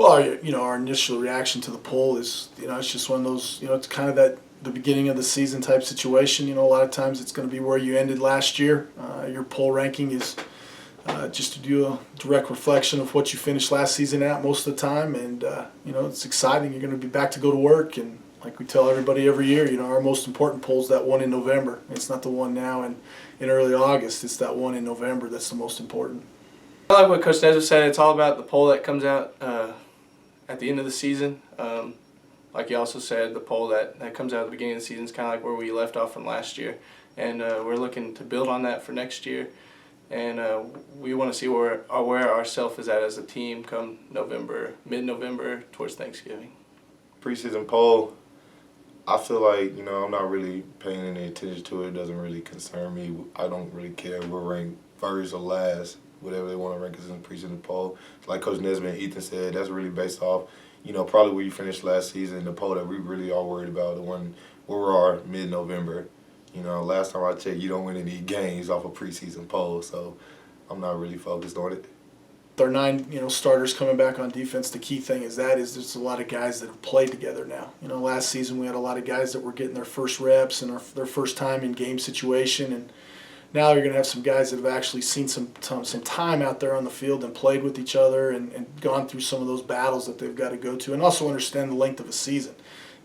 Well, our initial reaction to the poll is, it's just one of those, it's kind of the beginning of the season type situation. A lot of times it's going to be where you ended last year. Your poll ranking is just to do a direct reflection of what you finished last season at most of the time. And, it's exciting. You're going to be back to go to work. And like we tell everybody every year, our most important poll is that one in November. It's not the one now in early August. It's that one in November that's the most important. I like what Coach Nesbitt said. It's all about the poll that comes out at the end of the season. Like he also said, the poll that comes out at the beginning of the season is kind of like where we left off from last year. And we're looking to build on that for next year. And we want to see where ourselves is at as a team come November, mid-November, towards Thanksgiving. Preseason poll, I feel like, I'm not really paying any attention to it. It doesn't really concern me. I don't really care if we're ranked first or last, whatever they want to rank us in the preseason poll. Like Coach Nesbitt and Ethan said, that's really based off, probably where you finished last season, the poll that we really are worried about, the one where we are mid-November. Last time I checked, you don't win any games off a preseason poll, so I'm not really focused on it. Our 9, starters coming back on defense, the key thing is there's a lot of guys that have played together now. Last season we had a lot of guys that were getting their first reps and their first time in game situation, and now you're going to have some guys that have actually seen some time out there on the field and played with each other and gone through some of those battles that they've got to go to, and also understand the length of a season.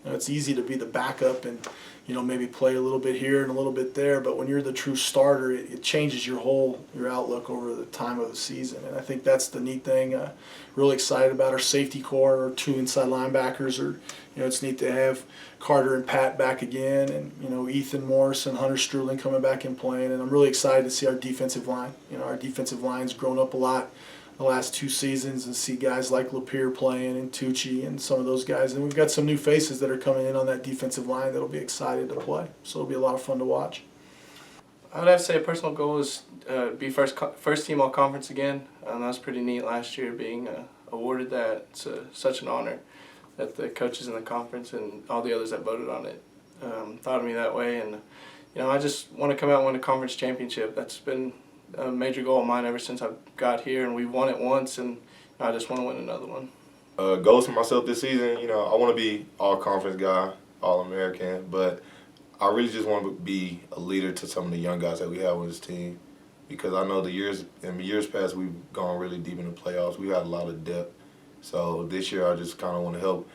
It's easy to be the backup and maybe play a little bit here and a little bit there, but when you're the true starter, it changes your outlook over the time of the season. And I think that's the neat thing. Really excited about our safety core, our 2 inside linebackers. It's neat to have Carter and Pat back again, and Ethan Morris and Hunter Struling coming back and playing. And I'm really excited to see our defensive line. Our defensive line's grown up a lot the last 2 seasons, and see guys like Lapierre playing and Tucci and some of those guys. And we've got some new faces that are coming in on that defensive line that'll be excited to play. So it'll be a lot of fun to watch. I would have to say a personal goal is be first team all conference again. That was pretty neat last year, being awarded that. It's such an honor that the coaches in the conference and all the others that voted on it thought of me that way. And I just want to come out and win a conference championship. That's been a major goal of mine ever since I got here, and we've won it once, and I just want to win another one. Goals for myself this season, I want to be all-conference guy, All-American, but I really just want to be a leader to some of the young guys that we have on this team, because I know in years past we've gone really deep in the playoffs. We had a lot of depth, so this year I just kind of want to help,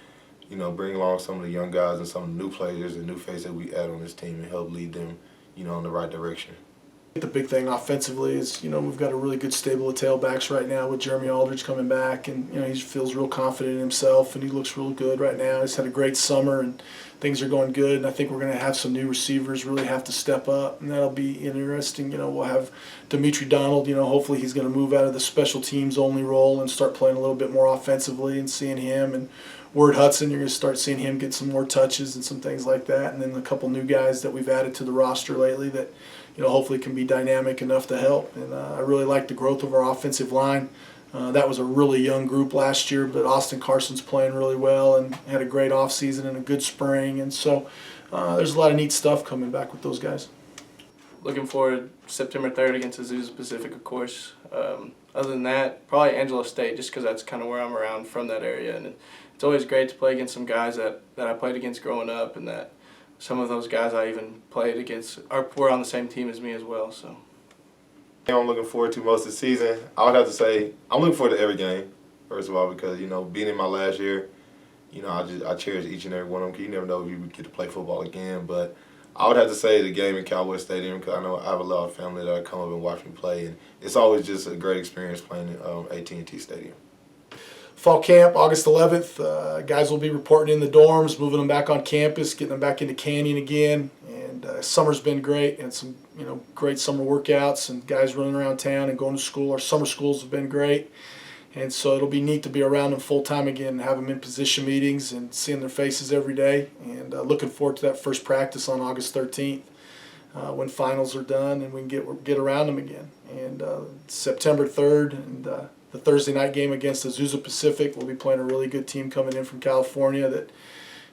bring along some of the young guys and some of the new players and new faces that we add on this team and help lead them, in the right direction. The big thing offensively is, we've got a really good stable of tailbacks right now with Jeremy Aldridge coming back, and he feels real confident in himself, and he looks real good right now. He's had a great summer, and things are going good, and I think we're going to have some new receivers really have to step up, and that'll be interesting. We'll have Dimitri Donald, hopefully he's going to move out of the special teams only role and start playing a little bit more offensively, and seeing him, and Ward Hudson, you're going to start seeing him get some more touches and some things like that, and then a couple new guys that we've added to the roster lately that hopefully can be dynamic enough to help. And I really like the growth of our offensive line. That was a really young group last year, but Austin Carson's playing really well and had a great offseason and a good spring. And so there's a lot of neat stuff coming back with those guys. Looking forward to September 3rd against Azusa Pacific, of course. Other than that, probably Angelo State, just because that's kind of where I'm around from that area. And it's always great to play against some guys that I played against growing up, and that some of those guys I even played against were on the same team as me as well. So I'm looking forward to most of the season. I would have to say I'm looking forward to every game, first of all, because, being in my last year, I cherish each and every one of them, because you never know if you would get to play football again. But I would have to say the game in Cowboy Stadium, because I know I have a lot of family that come up and watch me play, and it's always just a great experience playing at AT&T Stadium. Fall camp, August 11th. Guys will be reporting in the dorms, moving them back on campus, getting them back into Canyon again. And summer's been great, and some great summer workouts and guys running around town and going to school. Our summer schools have been great, and so it'll be neat to be around them full time again and have them in position meetings and seeing their faces every day. And looking forward to that first practice on August 13th when finals are done and we can get around them again. And September 3rd and the Thursday night game against Azusa Pacific. We'll be playing a really good team coming in from California that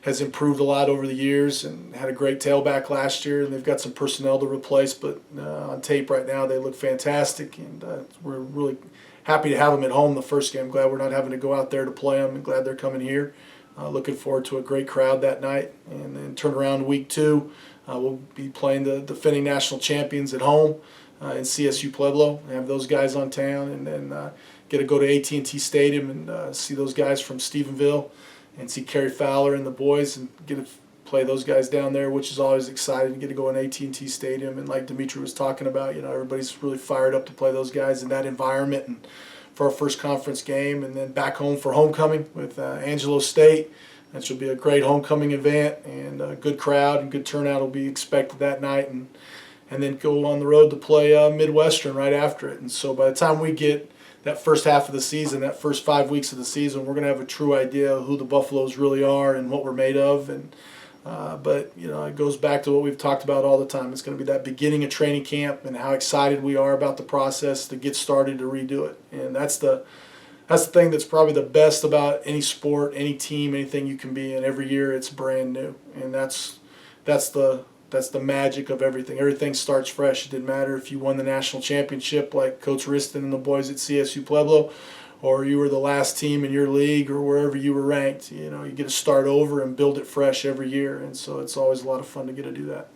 has improved a lot over the years and had a great tailback last year, and they've got some personnel to replace, but on tape right now they look fantastic, and we're really happy to have them at home the first game. Glad we're not having to go out there to play them, and glad they're coming here. Looking forward to a great crowd that night. And then turn around week 2, we'll be playing the defending national champions at home in CSU Pueblo. And have those guys on town, and then get to go to AT&T Stadium and see those guys from Stephenville and see Kerry Fowler and the boys and get to play those guys down there, which is always exciting to get to go in AT&T Stadium. And like Dimitri was talking about, everybody's really fired up to play those guys in that environment and for our first conference game. And then back home for homecoming with Angelo State. That should be a great homecoming event, and a good crowd and good turnout will be expected that night. And then go on the road to play Midwestern right after it. And so by the time we get that first half of the season, that first 5 weeks of the season, we're going to have a true idea of who the Buffaloes really are and what we're made of. And but it goes back to what we've talked about all the time. It's going to be that beginning of training camp and how excited we are about the process to get started to redo it. And that's the thing that's probably the best about any sport, any team, anything you can be in. Every year it's brand new, and that's the magic of everything. Everything starts fresh. It didn't matter if you won the national championship like Coach Riston and the boys at CSU Pueblo, or you were the last team in your league or wherever you were ranked. You get to start over and build it fresh every year, and so it's always a lot of fun to get to do that.